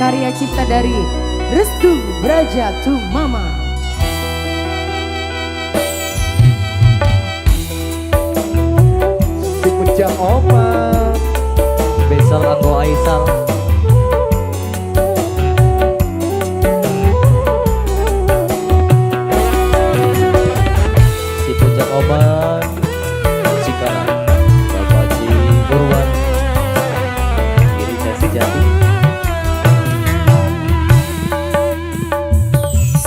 karya cipta dari Restu Braja Mama. Si Puja Oma Besar Anggo Aisal. Si Puja Oma Cikarang Bapak Haji Purwan Irisasi Jati.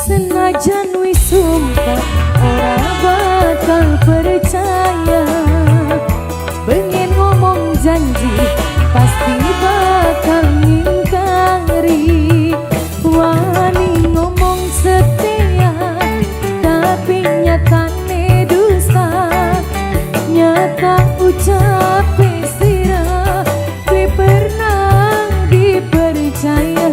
Senajan wis sumpah ora bakal percaya, pengen ngomong janji pasti bakal ngingkari. Wani ngomong setia tapi nyatane dusta, nyata ucap sirah gue pernah dipercaya.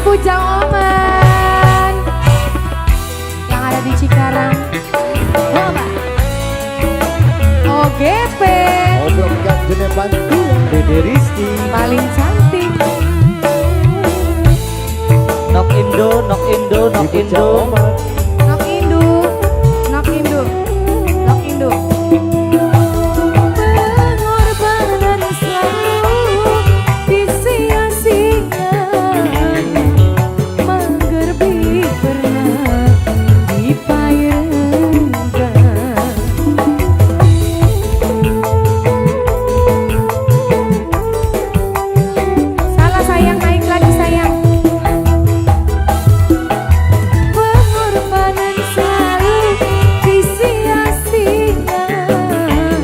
Pujang Oman yang ada di Cikarang, Bapak OGP Obrol Gang Jenepan Dede Rizky paling cantik. Nok Indo, Nok Indo, Nok Si Puja Indo. Oma Nok Indu, Nok Indu, Nok Indu. Pengorbanan selalu disia-siakan, menggerbi pernah dipayangkan. Salah sayang, naik lagi sayang. Pengorbanan selalu disia-siakan,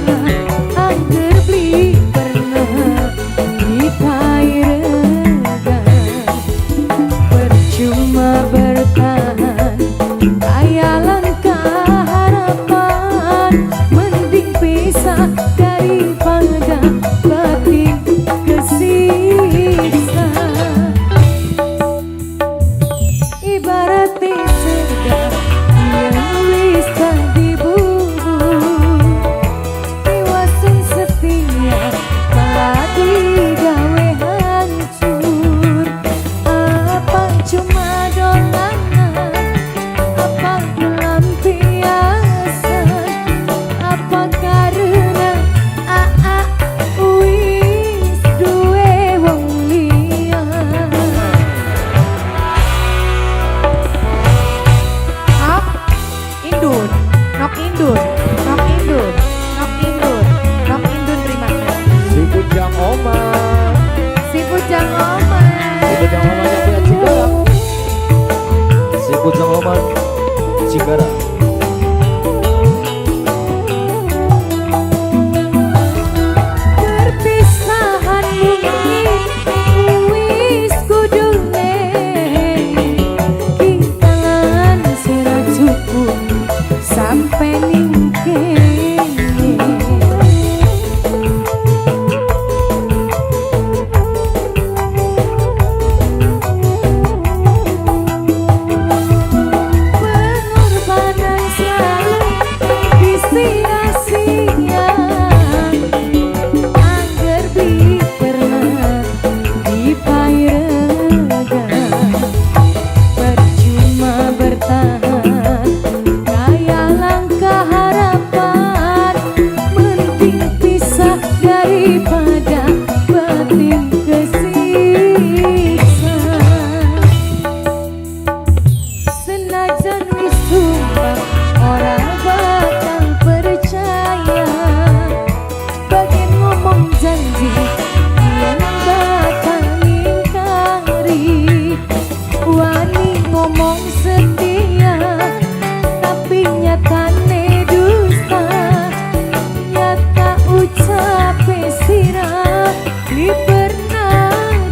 angger beli pernah dipayangkan. Percuma bertahan kayak langkah harapan, mending pisah daripada batin kesiksa. Ibaratnya sedang yang wis tak dibubur, iwasun setia malah digawe hancur. Apa cuma dolanan, apa pelampiasan, apa karena wis duwe wong liya. Nok Indun, Nok Indun, Nok Indun, Nok Indun, terima kasih. Si Pujang Oma Si Pujang Oman. Si Pujang Oma yang punya Cikarang Si Pujang Oman Cikarang. Perpisahan mungkin wis kudune, kita lan sira cukup sampai ning kene. Pengorbanan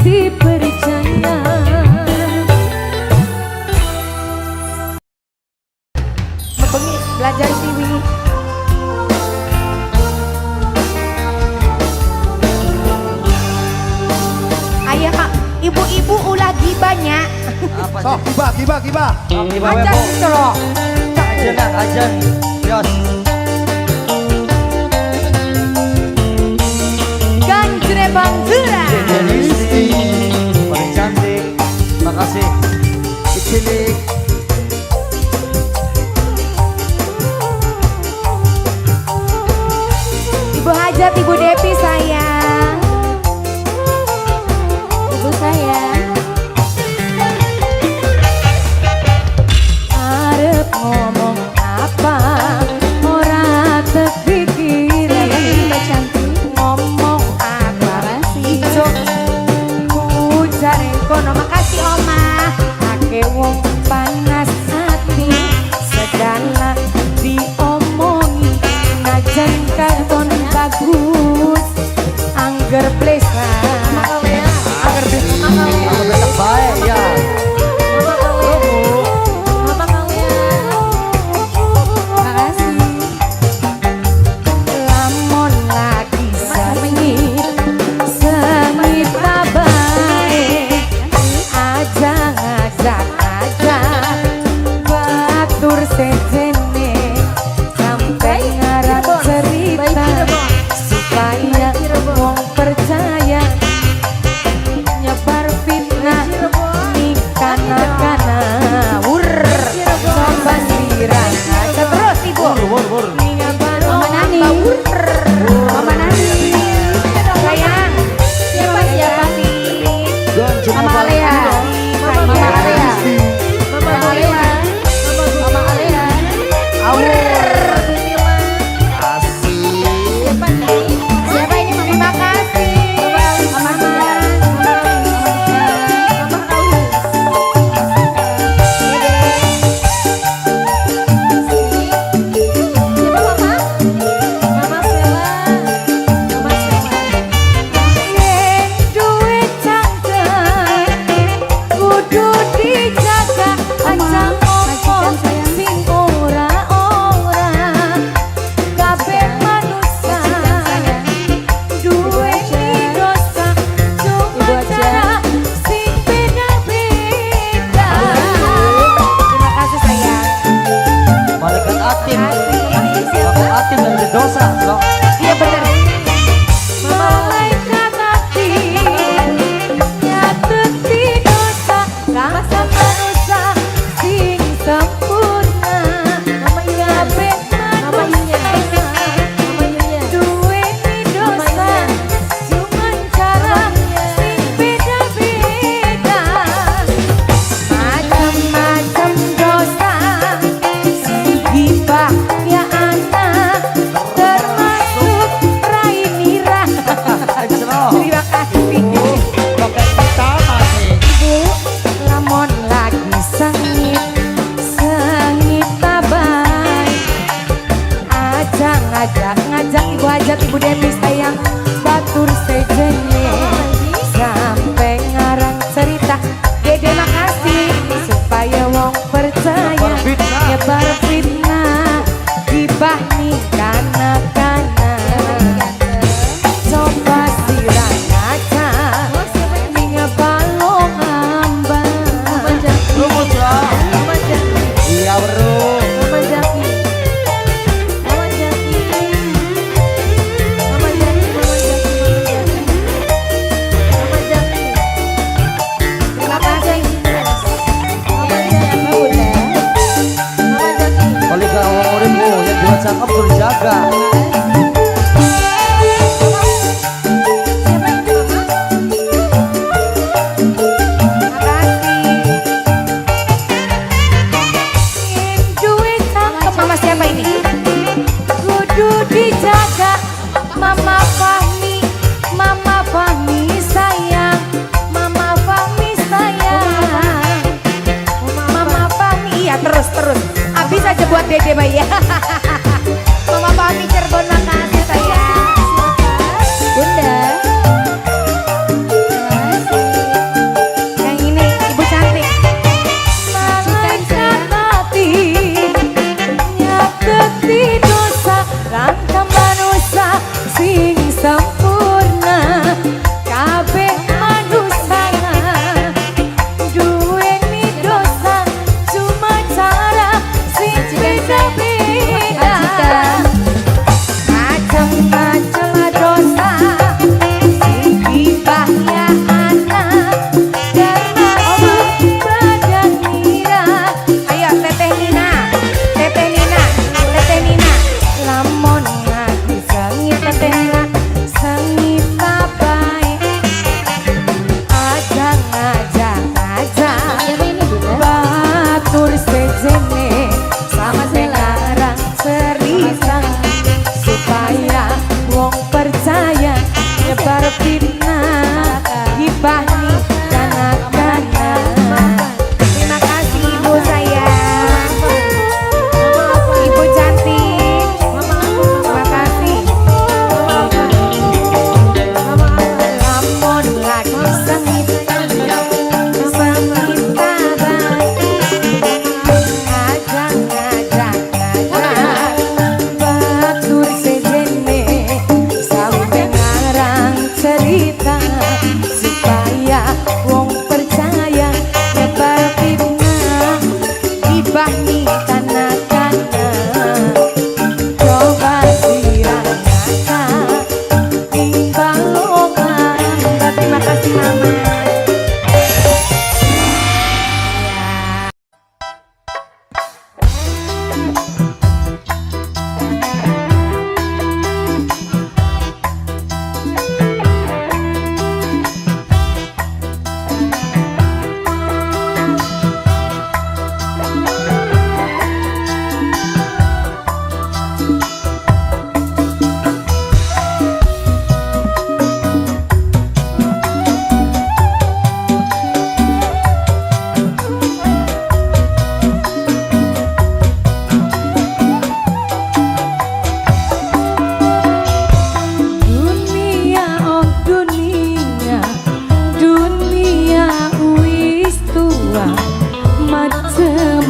dipercaya. Bengi belajar siwi. Ayah kak, ibu-ibu ulah banyak. Apa Sok, sih? gibah. Ajar gitu loh. Ajan lah, ajan. Yos. Ganjre Bangzura. Dede Rizky. Paling cantik. Makasih. Kecilik. Ibu Hajat, Ibu Depi sayang. Ibu sayang. Arep ngomong apa? Ora terpikiran. Ngomong apa sih? Ujarin kono makasih oma. Ake wong panas hati. Segala diomongi. Najan karton bagus. Angger plesa. Angger plesa. Aku tetap baik ya. Lamun lagi sengit baik aja ngajak batur sejene sampai ngarang cerita supaya wong percaya nyebar fitnah nikana coba sirang aja terus ibu Wur. Mama Nani. Mama Nani. Sayang. Siapa nih? Mama Alea. Mama Alea. Mama Alea. Mama Alea. Aur. Siapa nih? Siapa ini? Terima kasih. Mama Malaikat Atim. Malaikat Atim yang berdosa. Loh. Iya bener. Malaikat hati nyatet di dosa rasa manusia sing sempurna. Kabeh manusia duwe di dosa cuman cara sing beda-beda. Macam-macam dosa gibah ya anak termasuk Rainira. Terima kasih Ibu. Lamun lagi sengit tabai aja ngajak Ibu Hajat, Ibu Depi sayang batur sejene sampai ngarang cerita. Dede makasih supaya wong percaya nyebar fitnah gibah nih kana-kana. Coba sirang aja ning balong ambang. Rumus lah. Iya bro. Mama Jaki. Terima kasih. Paling ke orang uripmu yang buat cakep berjaga. Mama siapa ini? Kudu dijaga Mama Fahmi. Mama Fahmi sayang. Mama Fahmi sayang. Mama Fahmi iya terus. Habis aja buat Dede Bayi. Mama Fahmi Cirebon makasih sayang. Bunda.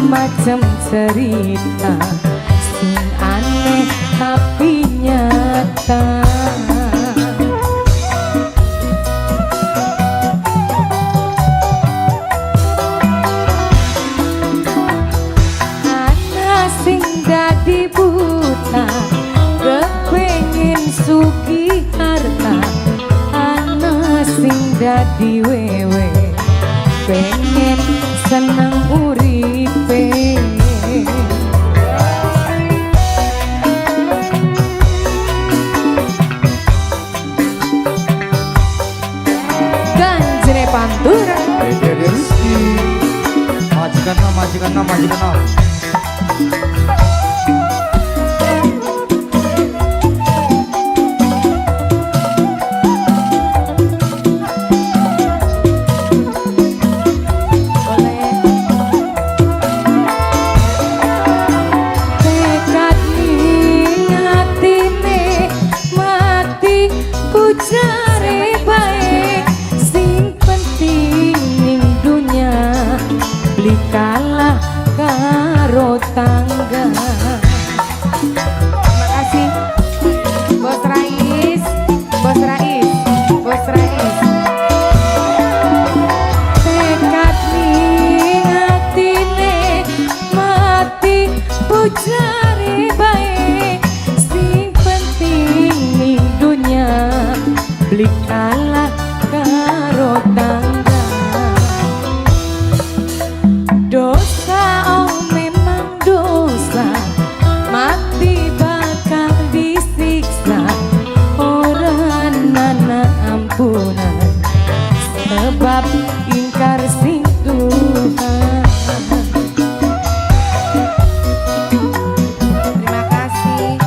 macam-macam cerita sing aneh tapi nyata. Ana sing dadi buta kepengin sugih harta, ana sing dadi wewe pengen seneng uripe. Ganjene pantura Dede Rizky. Majikan no. tekad ning atine mati bujare bae sing penting ning dunya beli kalah karo tangga. Terima kasih Bos Rais, Bos Rais, Bos Rais. Tekad ning atine mati bujare bae sing penting ning dunya beli kalah karo tangga. Dosa oh memang dosa, mati bakal disiksa, ora nana ampunan sebab ingkar sing Tuhan. Terima kasih.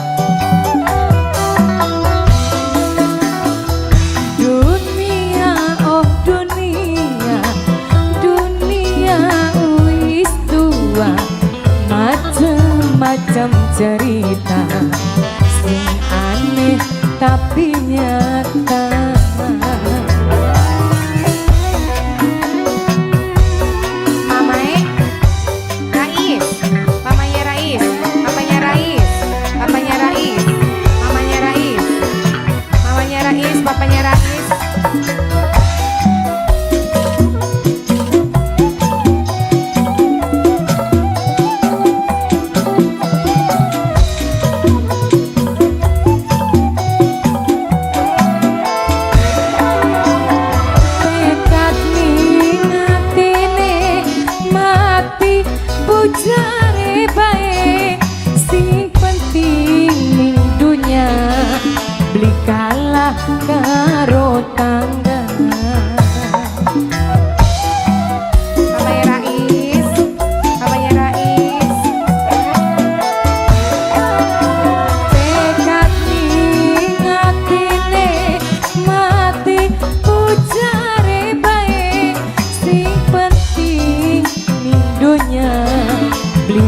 Dunia oh dunia, dunia wis tua, macam-macam cerita sing aneh tapi nyata. Mamae Rais, mamanya Rais, papanya Rais, papanya Rais, mamanya Rais, mamanya Rais, papanya Rais. Tekad ning atine mati bujare bae sing penting ning dunya beli kalah karo tangga. Papanya Rais, papanya Rais. Tekad ning atine mati bujare bae sing penting ning dunya beli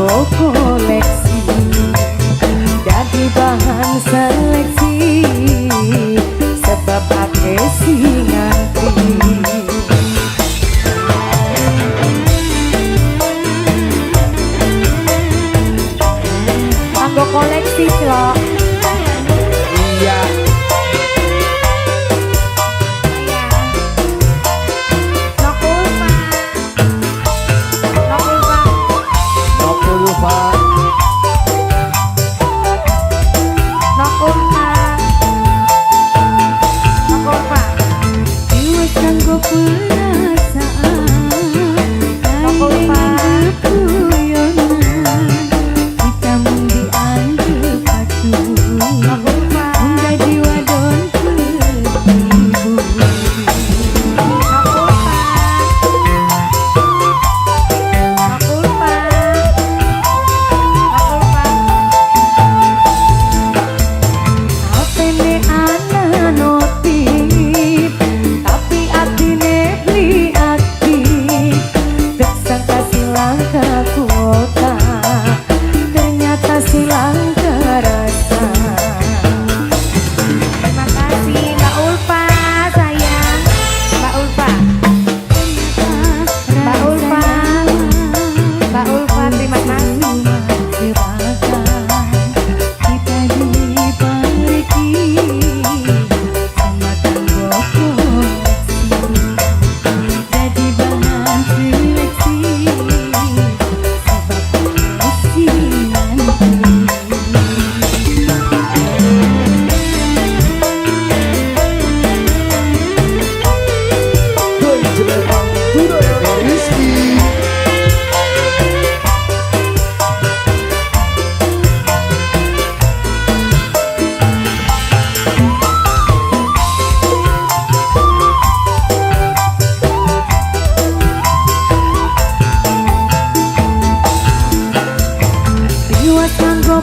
kanggo koleksi, jadi bahan seleksi, sebab ake sing ngantri. Kanggo koleksi Clok. Iya.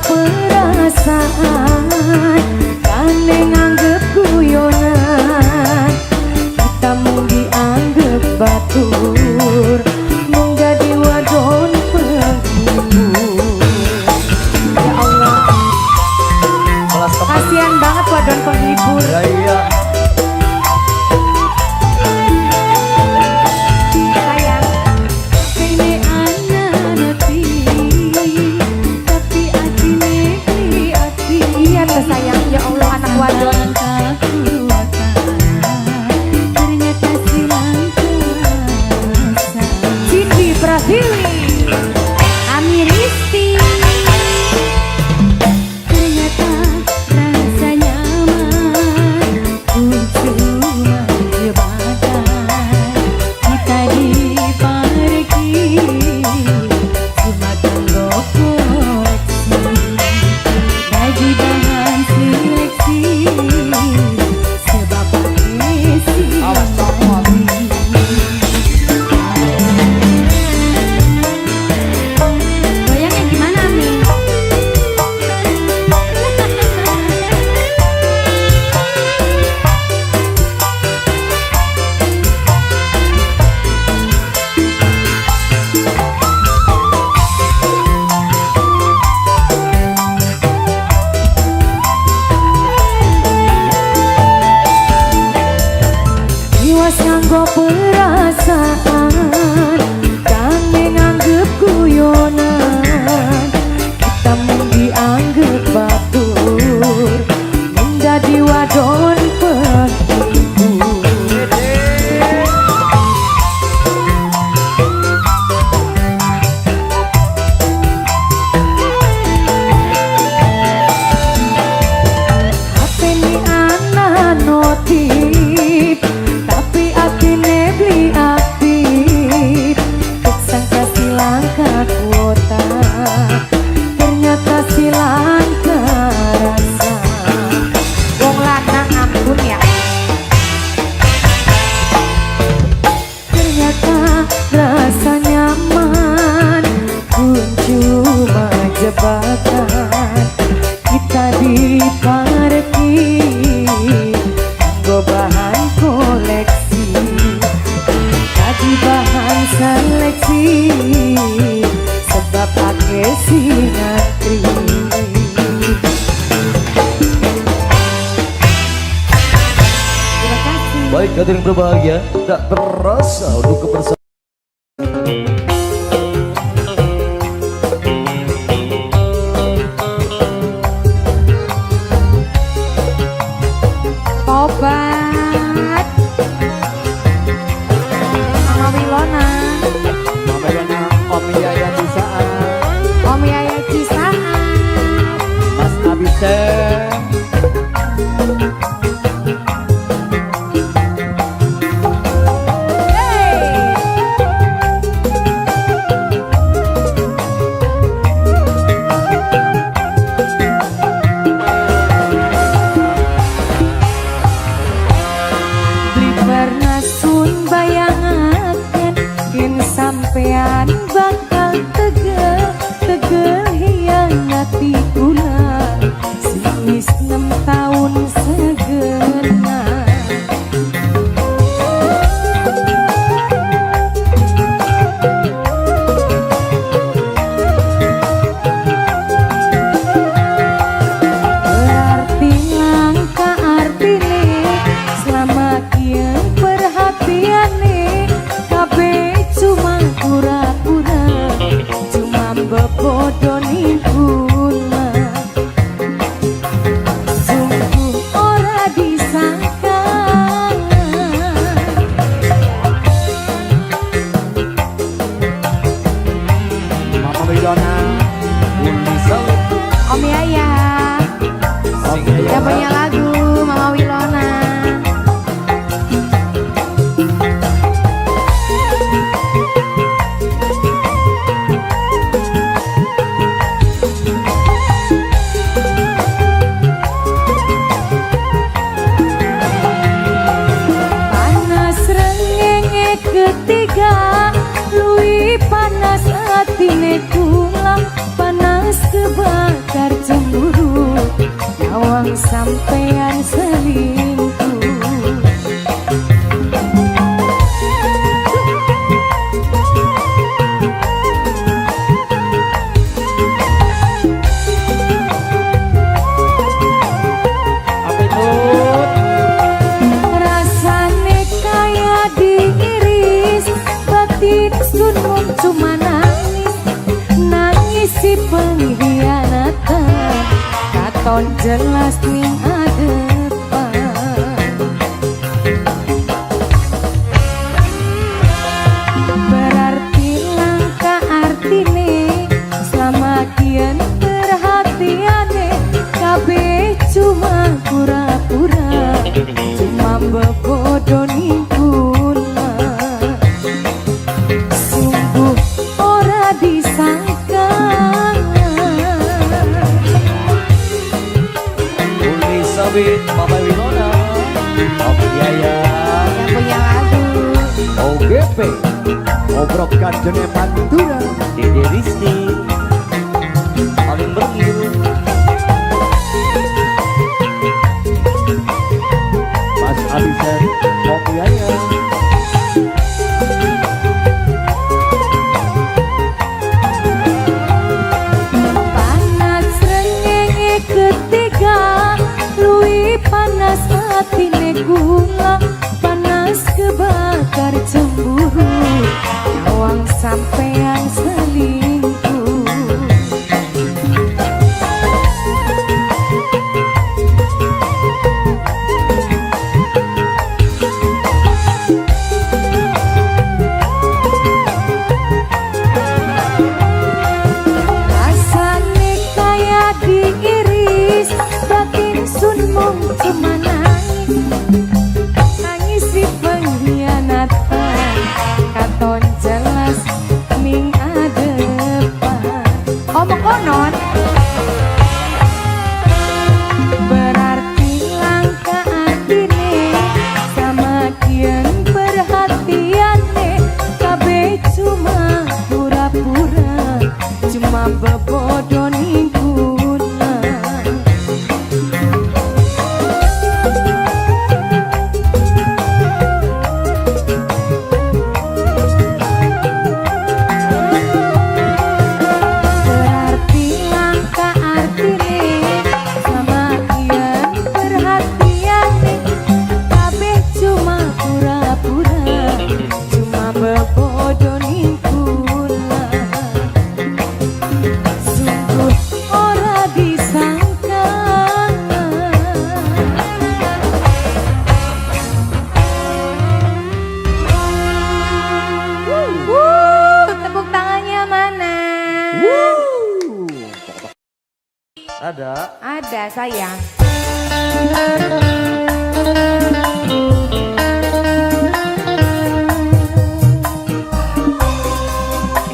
Perasaan kane nganggep guyonan, kita mung dianggep batur, mung jadi wadon penghibur. Ya Allah, kasihan banget wadon penghibur. Ya iya. Sayang, ya Allah, anak wadon. Ternyata silang kuasa. Cindy Pratiwi, Amiristi. Ternyata rasa nyaman, cuma jebakan. Kita dipergi, cuma tanggo koleksi. Gaji bahan seleksi, sebab pakai silang. Goyangnya gimana, Min? Iwas nganggo perasaan, kane nganggep guyonan, kita mung dianggep batur, mung dadi wadon penghibur. Hati ni anak notif, tapi atine beli aktif. Tersangka silang ke kuota, ternyata silang ke rasa. Wong lanang ampun ya. Ternyata rasa nyaman, kun cuma jebakan. Kita dipareki, nggo bahan koleksi, jadi bahan seleksi, sebab ake sinatri. Terima kasih. Baik hadirin berbahagia, tak terasa untuk kebersamaan. Obat Mama Wilona, Mama Yana, Om Yaya Cisaan, Om Yaya Cisaan, Mas Abisen. sampean bakal tegel hianati kula sinis 6 tahun segena. Berarti langka artine selama kieu perhatiane kabeh cuma pura-pura, cuma bebodoni kula. Sungguh ora disangka Mama Wilona, Uli Salut, Om Yaya Om yang Yaya, punya lagu Mama Wilona. Ketiga lui panas hatine kula, panas kebakar cemburu, nyawang sampean selingkuh. apa itu? Rasane kaya diiris, batin sunmuk cuma nangis, nangis si pengkhianatan, katon jelas ning adepan. Berarti langka artine selama kian perhatiane kabeh cuma pura-pura, cuma bebodoni kula. Sungguh ora disangka Uli Sabit, Mama Wilona, Om Yaya, yang punya lagu OGP, Obrok Kanjeng Pantura, Dede Rizky, paling beril, Mas Abisen, Om Yaya, panas rengenge ketiga, lui panas hatine kula, panas kebakar cemburu, nyawang sampean selingkuh. Rasane kaya diiris, batin sunmung cuma nangis, nangis si pengkhianatan, katon jelas ning adepan. Omong konon berarti langka artine sama kian perhatiane kabeh cuma pura-pura, cuma bebodoni kula. Ada. Ada sayang.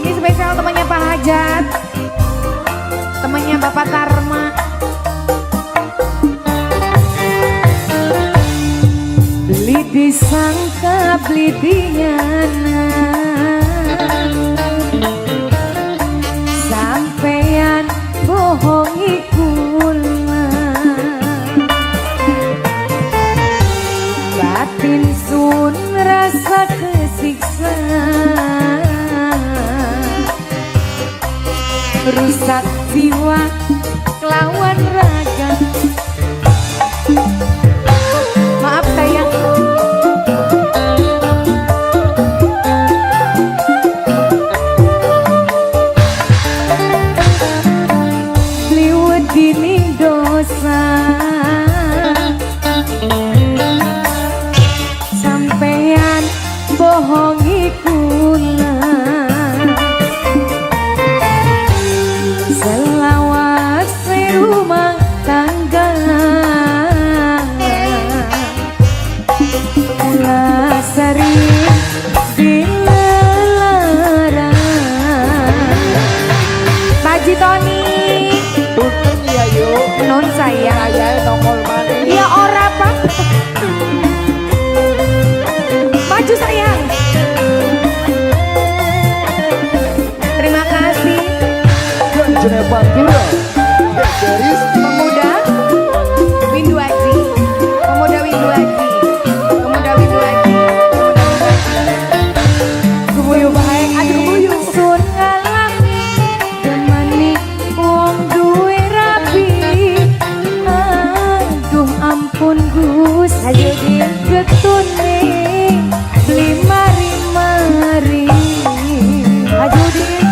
Ini spesial temannya Pak Hajat, temannya Bapak Tarma. Beli disangka beli dinyana, sampeyan bohongi kula, batin sun rasa kesiksa, rusak jiwa kelawan raga. Maaf sayang. Liwat dini dosa, sampeyan bohongi kula, selawase rumah tangga, kula sering dilarang. Haji Tony, Punten ya yuk. non sayang. Saya nongol mana? Ya ora Pak. Maju sayang. Terima kasih Jenjene Pantura. Garis pemuda Windu Aji, pemuda Windu Aji, pemuda Windu Aji, pemuda Windu Aji. Kubuyu baik, aduh kubuyu. Sun ngalami demani wong duwe rapi. Aduh ampun Gus, ayo getune beli mari-mari. Ayo Din.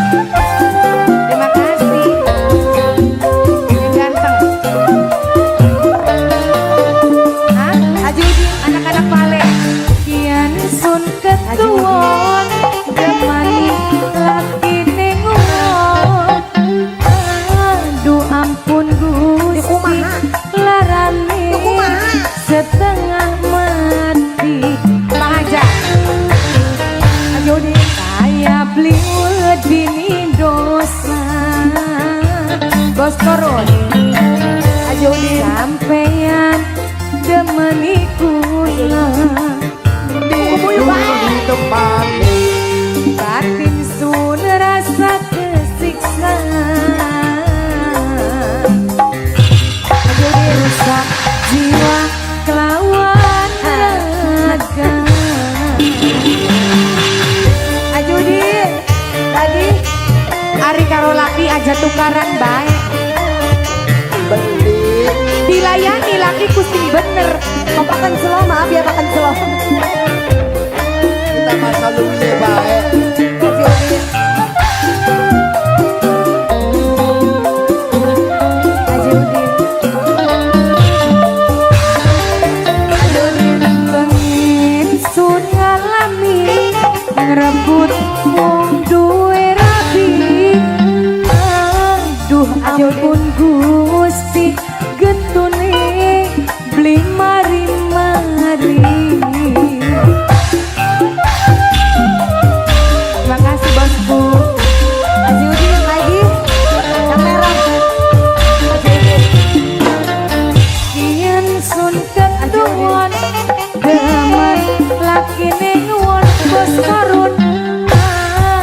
Terima kasih. Yang ganteng. Hah? Ajudin anak-anak Pale. Kian sun ketuon, demani laki nengon. Aduh ampun Gusti, larane setengah mati. Pak Haja. Ajudin. Saya beli dini dosa, bos korun. Ayo sampeyan demeni kula, di tempat. batin sun rasa kesiksa. Ayo rusak jiwa kelawan raga. Ayo tadi Ari karo laki aja tukaran baik. Beli. Dilayani laki kusti bener. Papakan selo, maaf ya pakan selo. Kita masa dulu ya baik. Pengen sun ngalami ngerebut wong duwe rabi. Aduh ampun Gusti, getune beli mari-mari. Terima kasih bosku. Ajudin lagi yang merah. Kian sun ketuon, demen laki nengon bos karun.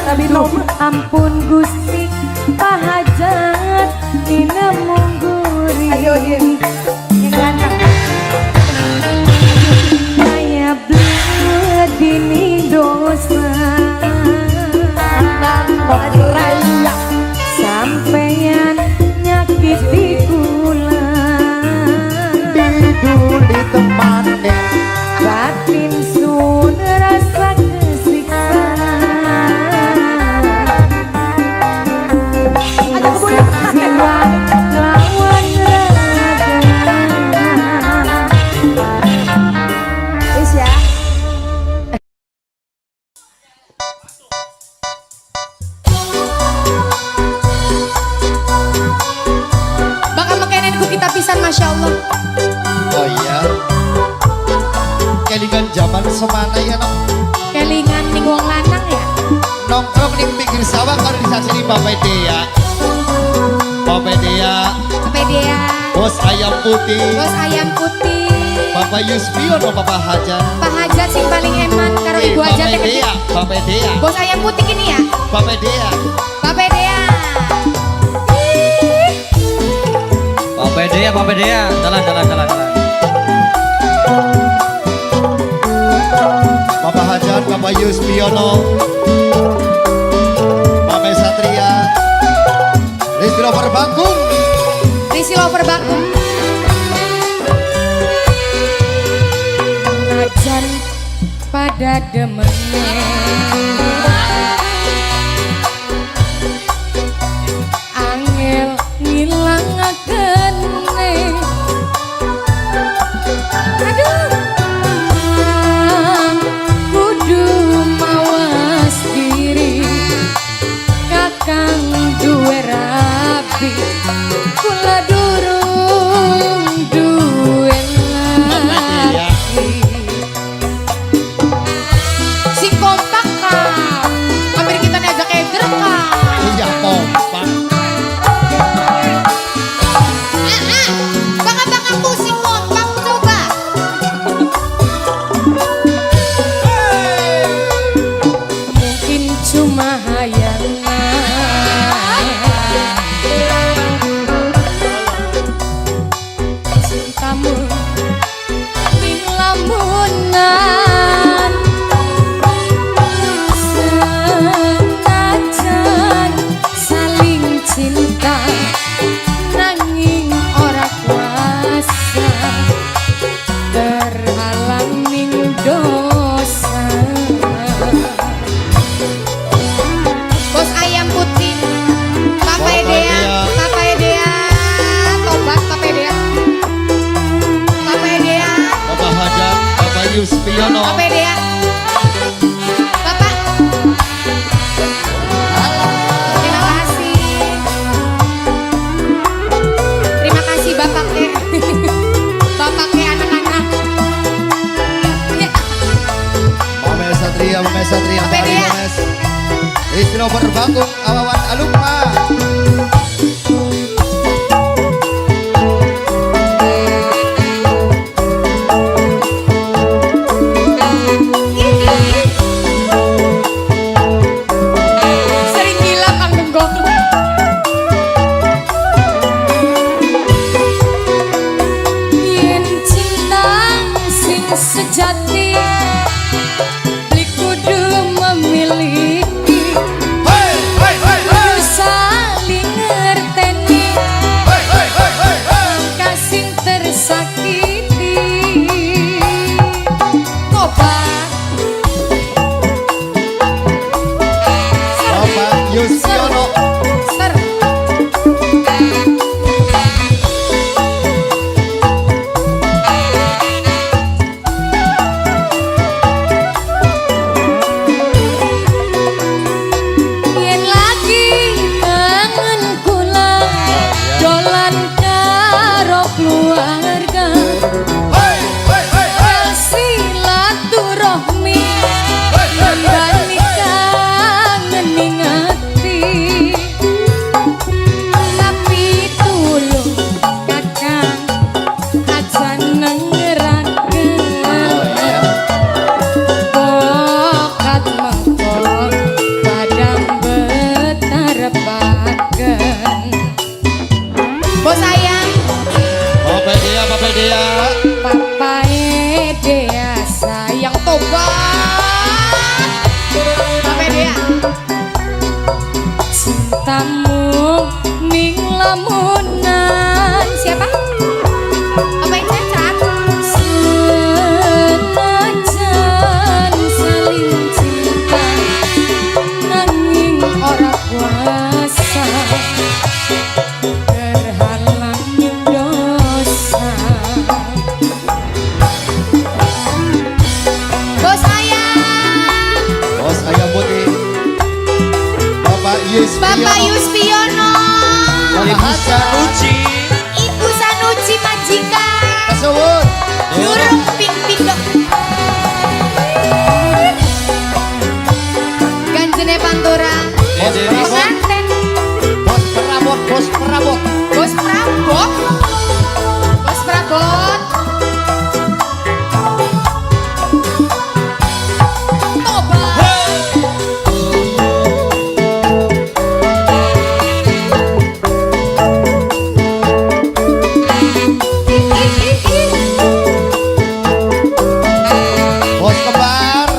Aduh ampun Gusti, Pak Hajat dina mungguri. Yang ganteng. Saya Oh iya. Kelingan zaman semana ya nok. Kelingan ning wong lanang ya. Nongkrong di pinggir sawah kalau disasiri Bapak Dea. Bapak Dea. Bapak Dea. Bos ayam putih. Bos ayam putih. Bapak Yusbiono, Bapak Hajat. Pak Hajat sing paling eman karo Ibu Hajat Bapak Dea. Bapak Dea. Bos ayam putih gini ya. Bapak Dea. Bapak Dea. Pak Dea, jalan. Bapak Hajat, Bapak Yusbiono, Bapak Satria, Rizky Lover Bakung. Risi Lover Bakung. Najan pada demennya angel ngilangaken aduh kudu mawas diri kakang duwe rabi kula durung duwe lagi si kompak kak hampir kita diajak edrem kak Iya kompak. baka-baka si kompak coba mungkin cuma hayangan cintamu ning lamunan senajan saling cinta nanging ora kuasa terhalang ning dosa bos ayam putih Papa Dea tobat Papa Dea Bapak Hajat, Bapak Yusbiono. Papa Dea Bapak terima kasih Bapak Dea Bapak Dea anak-anak Bapak Satria, Bapak Pak Dea. Yones. Rizky Lover Bakung, Awawan Alumma. sering gila Kang Genggong yen cinta sing sejati li kudu memiliki kudu saling ngerteni kasih tersakiti tobat Bapak Yusbiono. ser yen lagi kangen kula dolan karo keluarga silaturahmi nambani kangen ning ati tapi tulung kakang aja nengeraken pokat mengkok padang betarepaken bos sayang Bapak Dea, Bapak Dea. Papa Dea sayang tobat Papa Dea cintamu ning lamunan siapa? Apa yang cacat? Senajan saling cinta nanging ora kuasa terhalang dosa bos sayang Bos ayam putih. Bapak Yusbiono Bapak Hajat. Sanuci. Ibu Sanuci majikan Tersebut. Prabot. Bos Prabot. Bos Prabot. Bos kembar.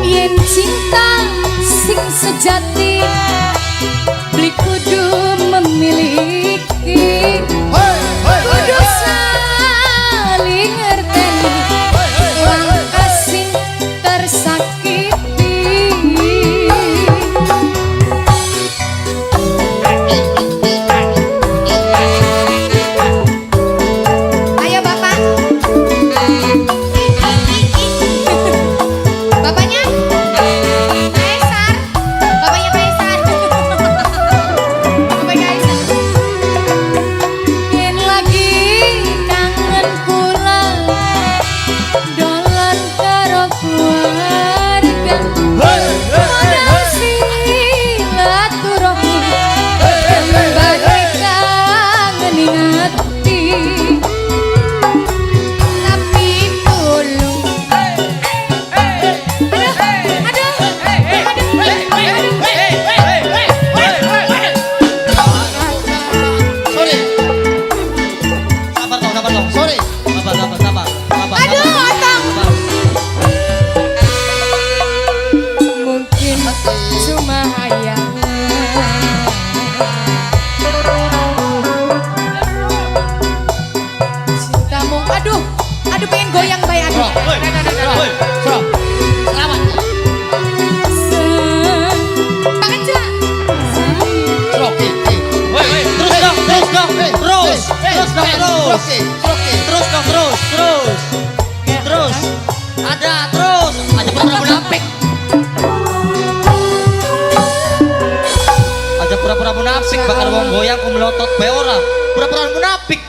Yen cinta sing sejati beli kudu memiliki kudu saling ngerteni langkah sing tersakiti. Ayo Bapak. Bapaknya Kaisar. Bapaknya Kaisar. Bapak Kaisar. Yen lagi kangen pulang dolan karo keluarga modal silaturahmi badhe kangening ati. Tapi dulu. Sorry. Sabar dong. Sorry. Sabar. Aduh, Otong. Mungkin cuma hayangan. Cintamu. Aduh. Aduh pengen goyang bay aduh. Sok. Selamat. Pakai celak. Sok. Terus. Ada terus. Aja pura-pura munafik. Aja pura-pura munafik bakal wong goyang ku melotot bae ora. Pura-pura munafik.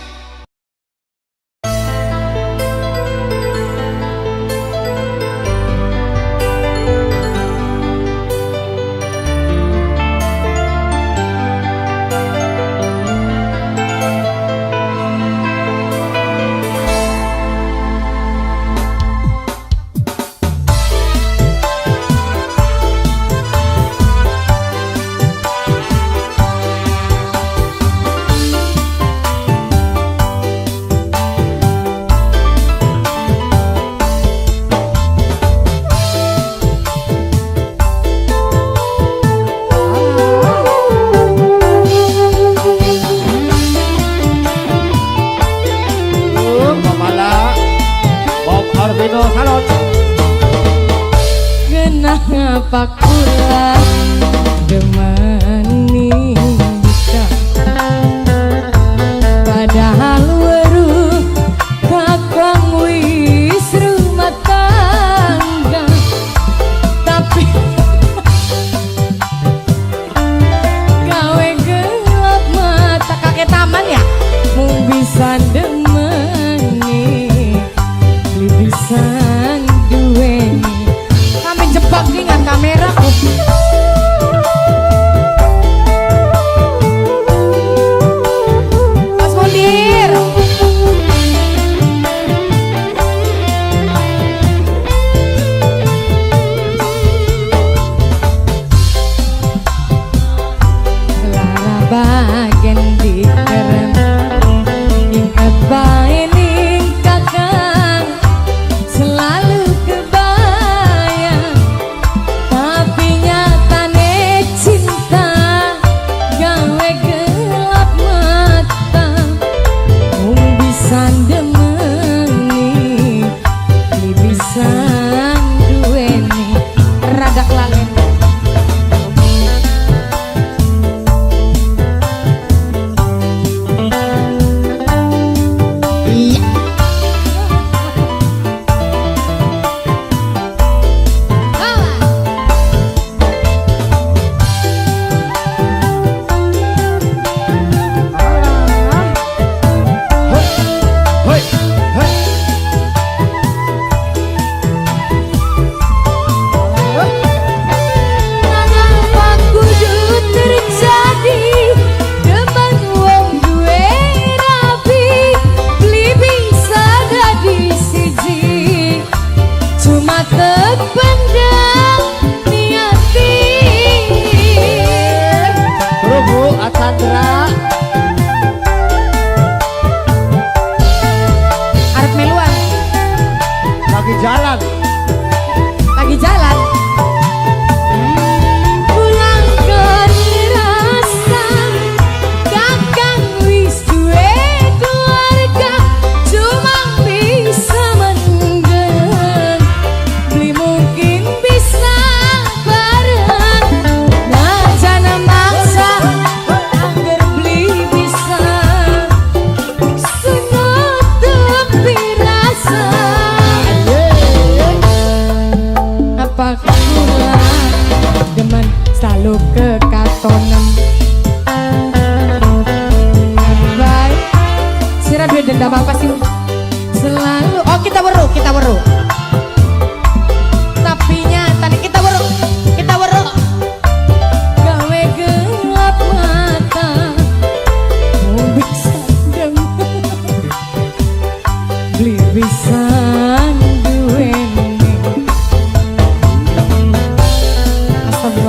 Kenapa kula demani bisa padahal weruh kakang wis rumah tangga tapi gawe gelap mata Kakek taman ya. mung bisa demeni li bisa duweni Sampai jebak dengan kamera.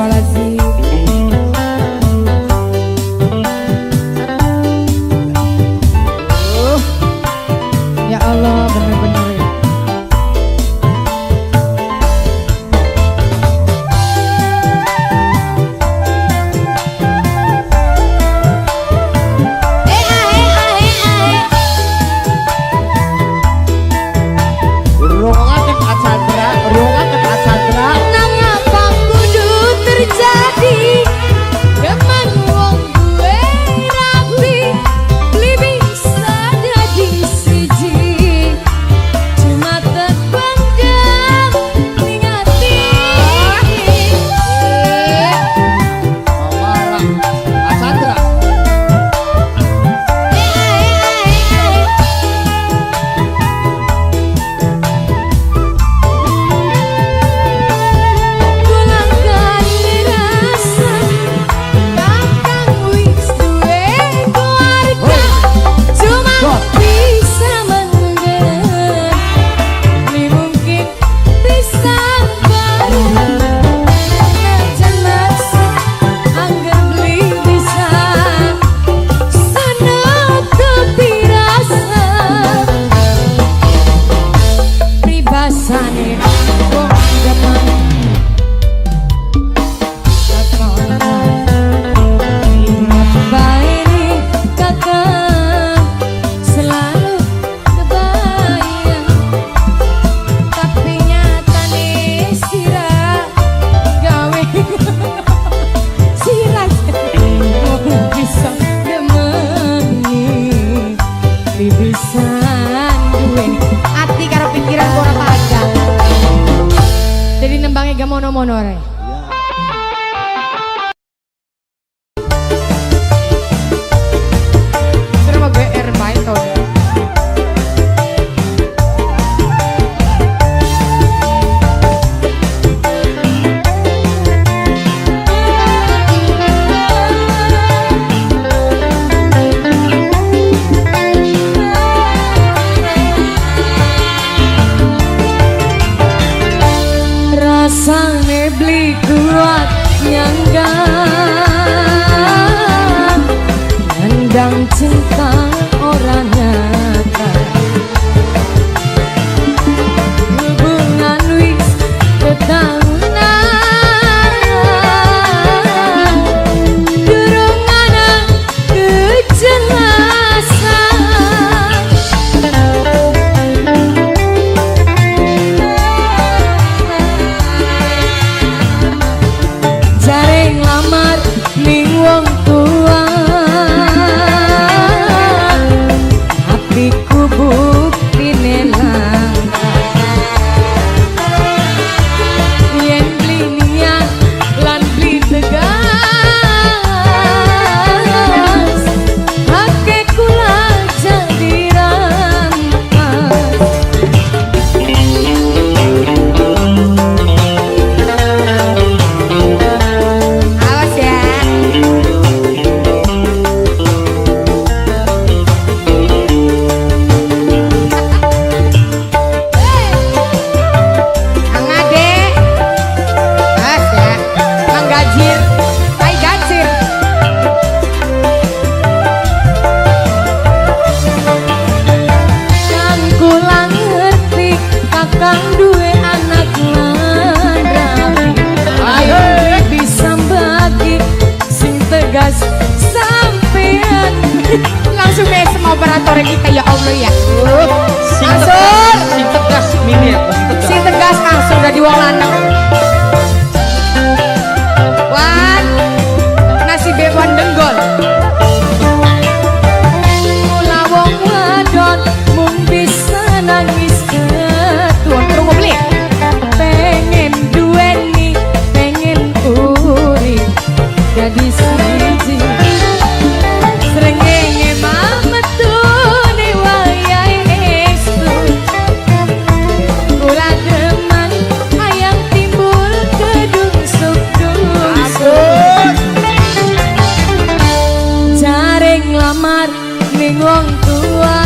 Astagfirullahaladzim. Ya Allah, bener-bener ya. Ronga ke Asandra, ronga ke Asandra. Nang apa kudu terjadi Demen wong gue rapi Beli bisa jadi siji Cuma terpendam Ningati Malah Asandra. Kulangkan rasa Kakang wis duwe keluarga Cuma bisa mengenal Ini mungkin bisa bareng Najan maksud Angger beli bisa Senutupi rasa Pribasane wong depan Ingat baik kakak selalu kebayang Tapi nyatane sirah gawe sirah Wong bisa demeni bibisan duweni ati karo pikiran ora pada Jadi nembangnya gak mono-mono re Terima GR Python. Rasane beli kuat nyangga Nandang cinta orang nyata Hubungan wis ketahunan Durung ana kejelasan Jaring lamar ning wong tua Apiku buktine langka Yen beli niat lan beli tegas Hake kula jadi rampas Awas ya. Kang Ade. Awas ya. Kang Gajir. Hai Gajir. Kan kula ngerti kakang duwe anak lanang Ayo bisa bagi sing tegas sampean Langsung deh semua operator kita ya Allah ya. Sing Ansur. tegas, sing tegas mini aku sing tegas. Si tegas langsung udah di wong lanang. Wan. Nasi bewan denggol. Kula wong wadon mung bisa nangis ketuan Tunggu beli. Pengen duweni, pengen urip jadi siji Srengenge mametune wayahe estu Kula demen ayang timbul kedung suk-suk Jaring lamar ning wong tua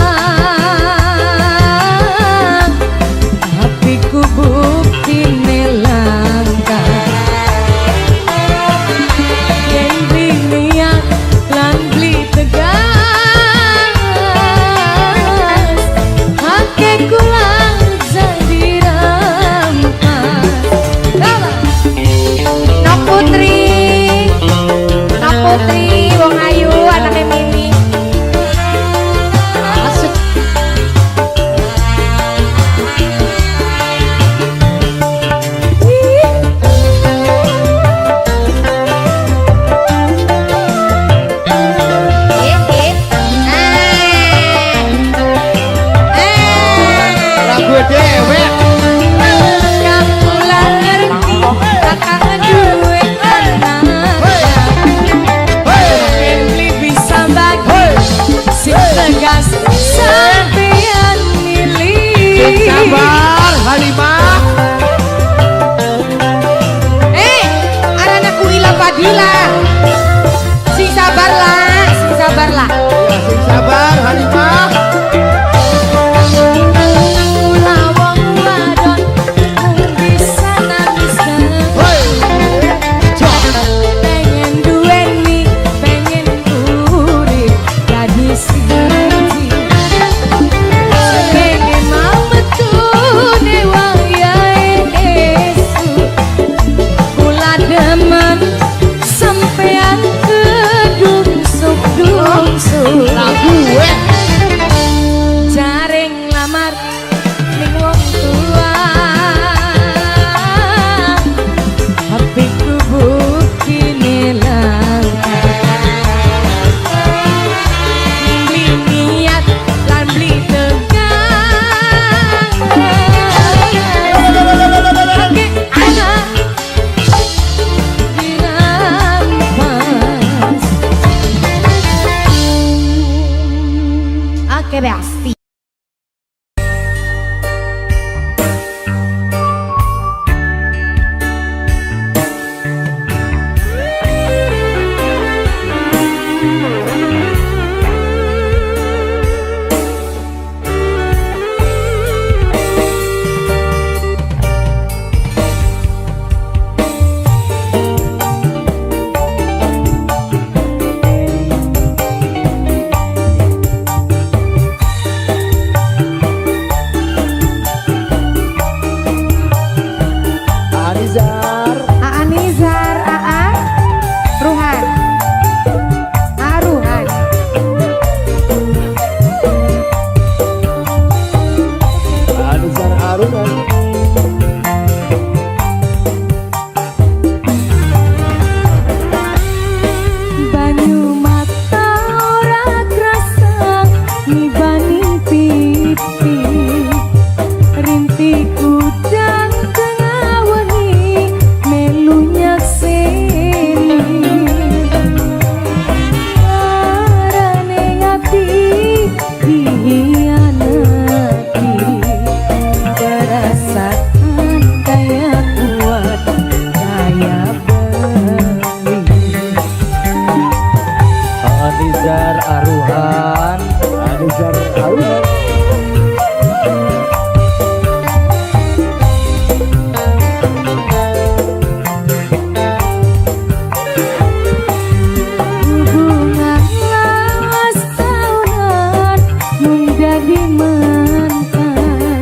Apiku buktine langka Gila. Sing sabar lah, sing sabar lah. Ya, sing sabar Hanifah. Lawang wadon mung bisa nangiskan. Hoi. Cok. Pengen duweni, pengen urip jadi siji. Pengen mametune wayahe esuk. Kula demen sampean kedungsuk-dungsuk. Lah gue. Jaring lamar ning wong tua. Hapiku bukine langkah. Beli niat lan beli tegang. Ake anak dirampas. Ake beasti. Anizar. Aa Nizar, Aa Ruhan. Aa Ruhan. Anizar Arunan. Banyu mata ora krasa ngibani pipi. Rintik udang tengah wengi melu nyakseni. Arane ati dihianati. Perasaan kaya kuat kaya beli. Anizar Aruhan. Anizar Arunan. Hubungan lawas tahunan menjadi mantan.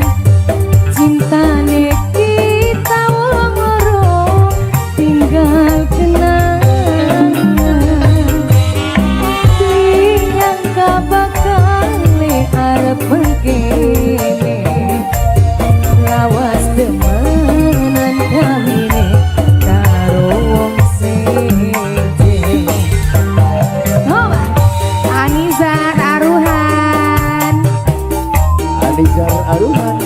Cintane kita wong loro tinggal kenangan. Dinyangka bakal arep mengkene. Lawas demenan kamine karo wong seje. Hoba. Anizar Aruhan. Anizar Arunan.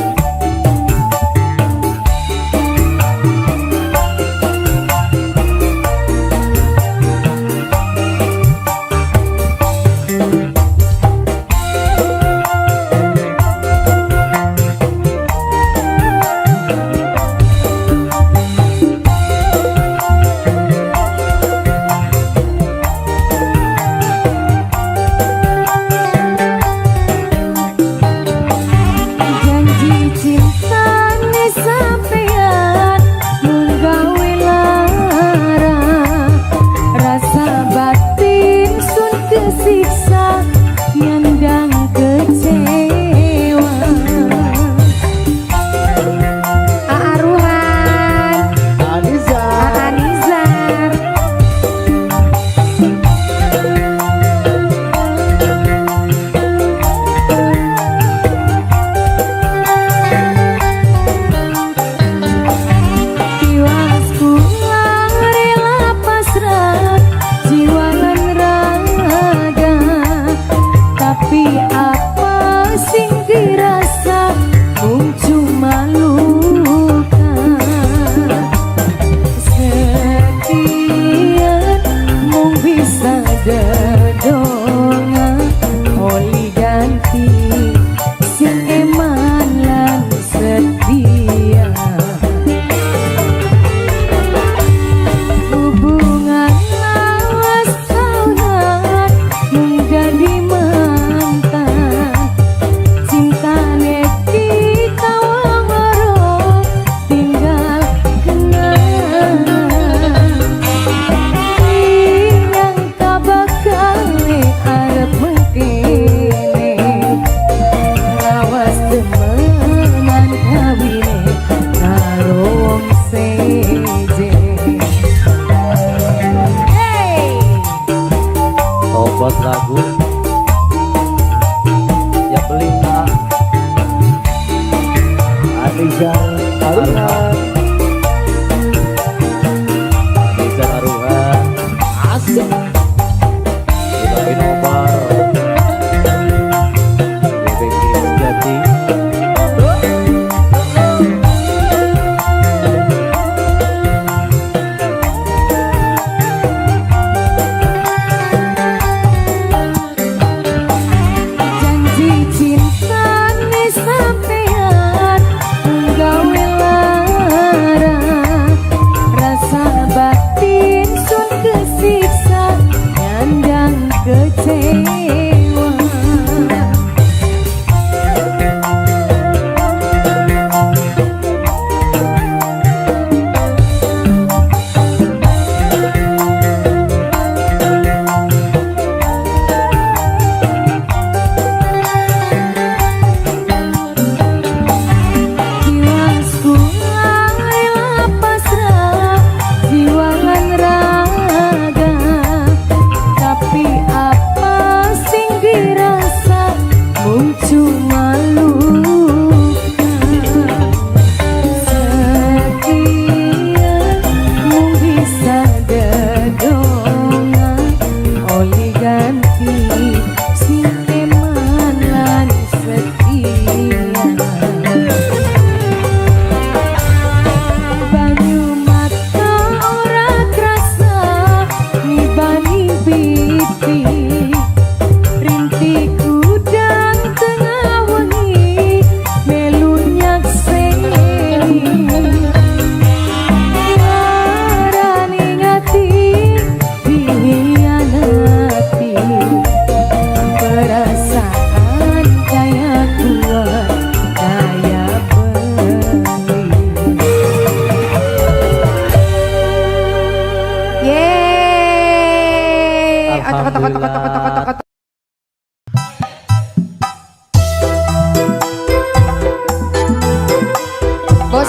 Bos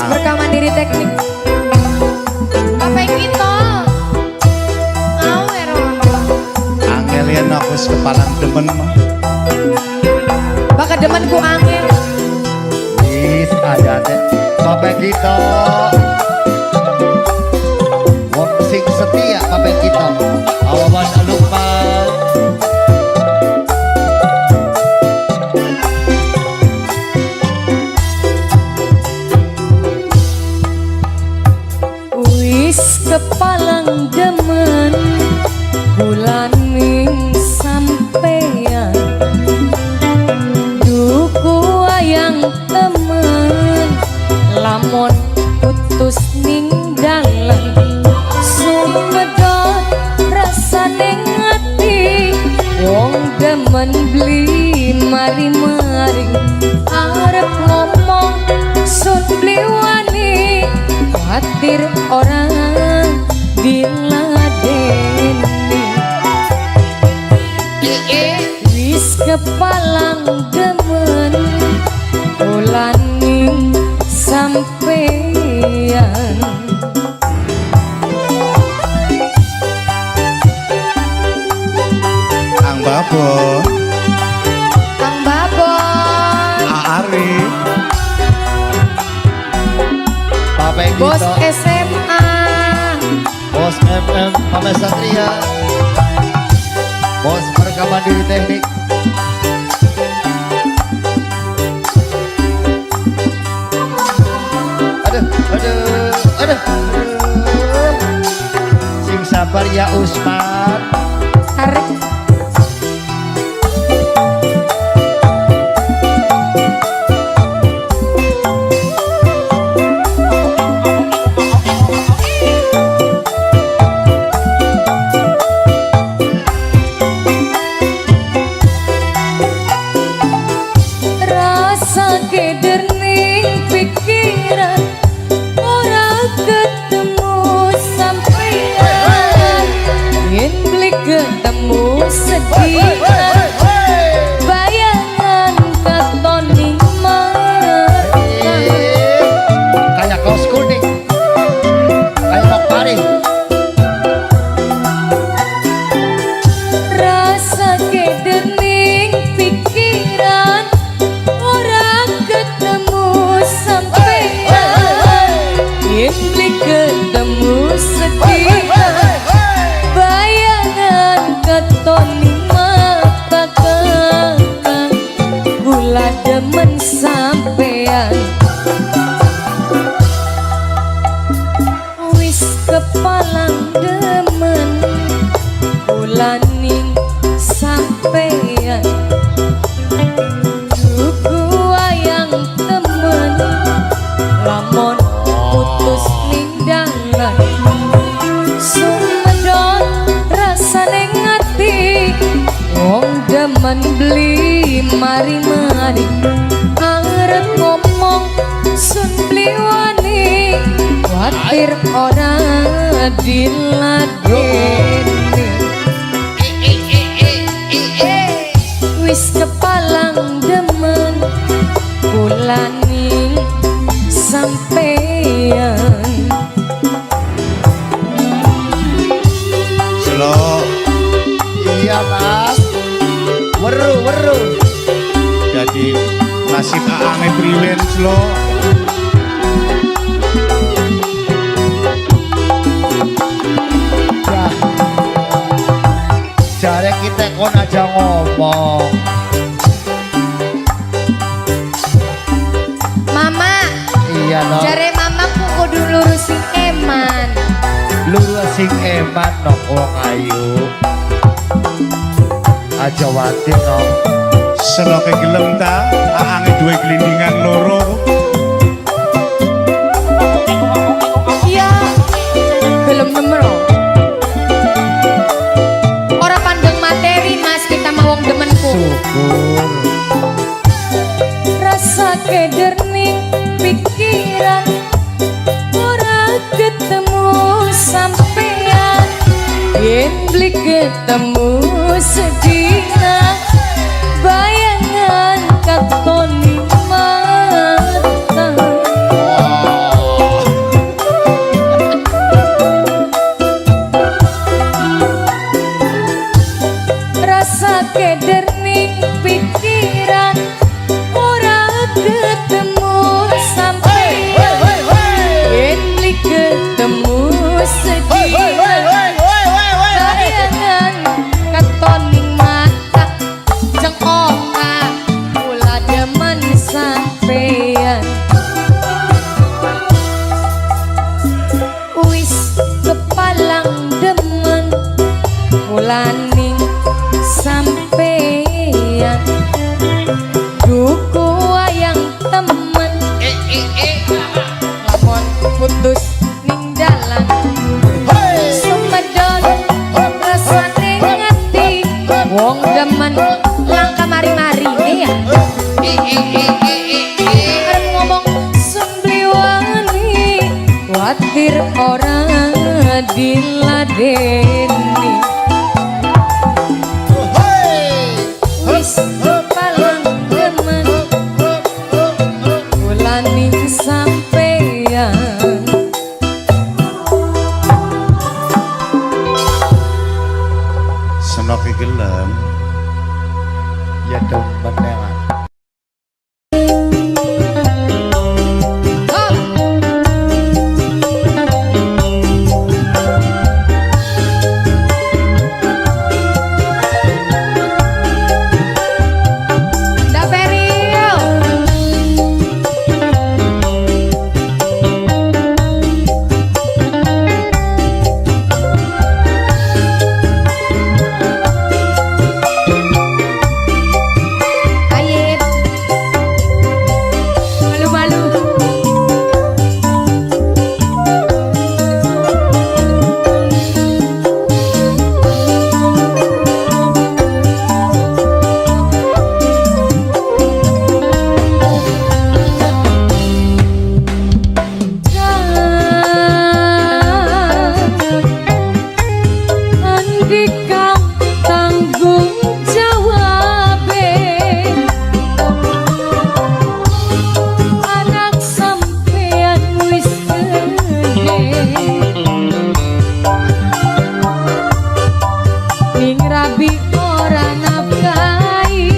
berkah mandiri teknik. Apa kita? Awer Angel yen aku wis kepalang demen mah. Bakal demenku angin. Wis ada deh. Bapak kita. Wong sing setia bapak kita. Awas Lukman. Wis kepalang demen bulan ning sampeyan duku wayang temen lamun putus ning dalan sumedot rasane ngati wong demen beli mari-mari arep ngomong sun beli wani khawatir orang diladeni wis kepalang demen ulaning sampeyan Ang Babo, Kang Babon Ari, bapak bos kita, SMA bos MM, Pamer Satria, bos Berkah Mandiri Teknik. Aduh. Sing sabar ya Usman. Arek rasa keder ning pikiran ora ketemu sampeyan yen beli ketemu sedihan bayangan katon ning mata Kayak kaos kuning, kayak rok pari. rasa keder ning pikiran ora ketemu sampeyan yen beli ketemu sedihan bayangan katon ning mata kakang gula demen sampeyan wis kepalang demen ulaning sampeyan duku wayang temen lamun putus ning dalan sumedot rasane ngati wong demen beli mari-mari arep ngomong sun beli wani khawatir ora diladeni wis kepalang demen ulaning sampeyan Slow, iya mas. Weru. Jadi nasib aange priwen slow. Jare kita kon aja ngomong. mama Iya no. jare mamaku kudu lurusin eman Lu sing eman no wong ayu. Aja wati no. Seloke gelem ta, aange duwe glindingan loro. iya gelem nemro ora pandeng materi mas kita mau wong demenku Syukur. rasa keder ning pikiran ora ketemu sampeyan yen beli ketemu Wolaning sampeyan duku wayang temen lamun putus ning dalan sumedon rasane ngati wong demen langka mari-mari ya arep ngomong sumbliwani kuatir ora diladeni wis palang demen wolaning sampeyan Senoke gelem Ya dong beneran. Ndak Ferio Ayip malu-malu andika tanggung jawabe anak sampean wis gede ning rabi ora nafkahi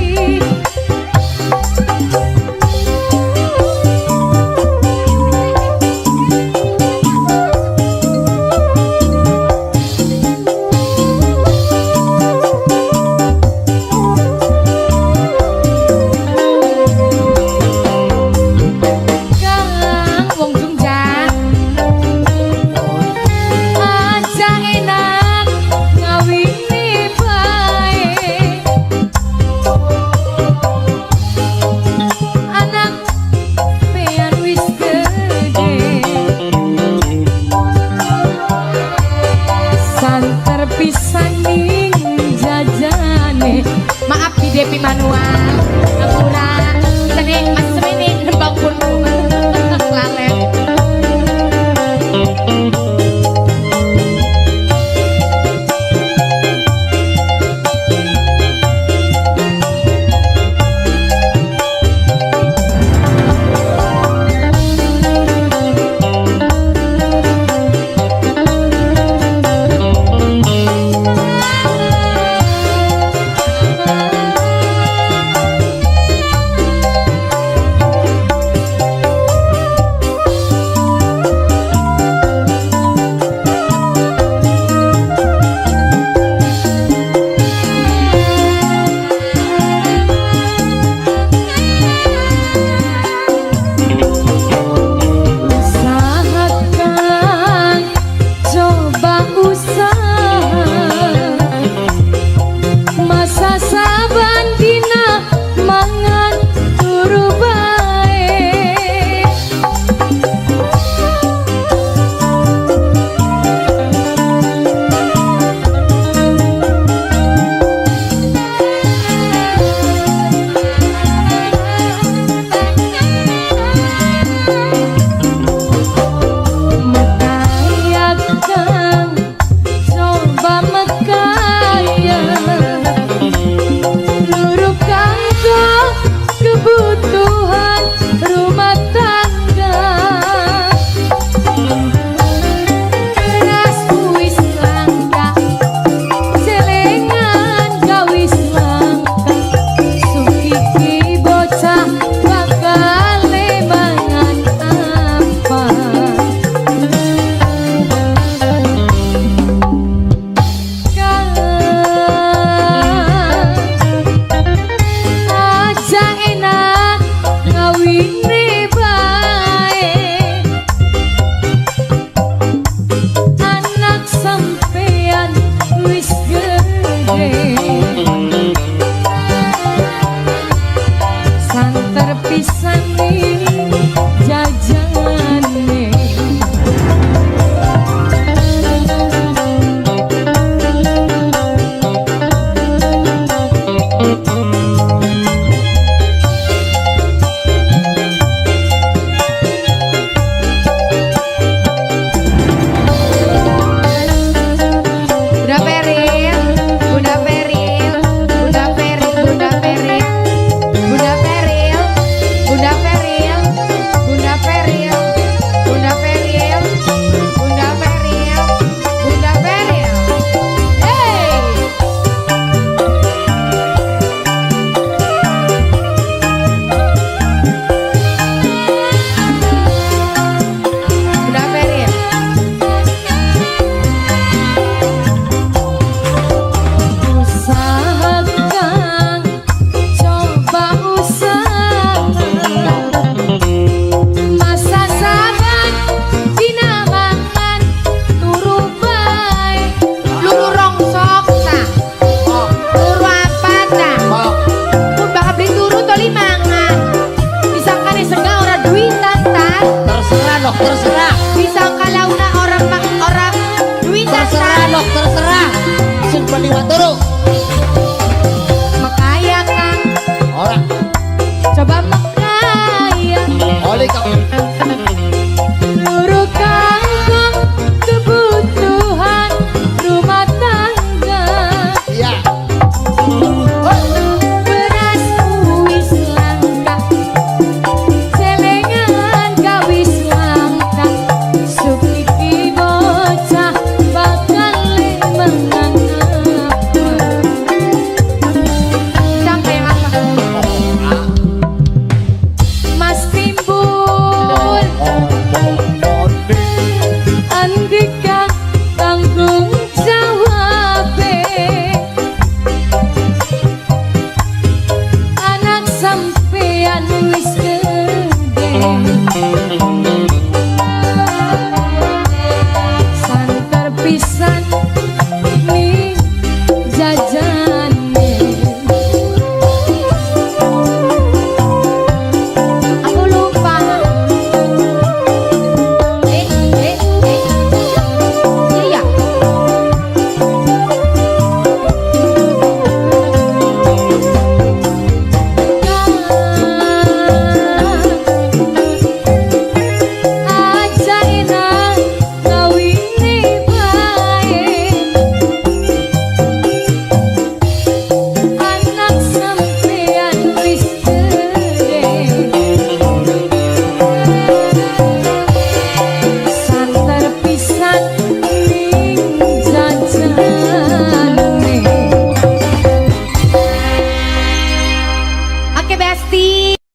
liwat turu.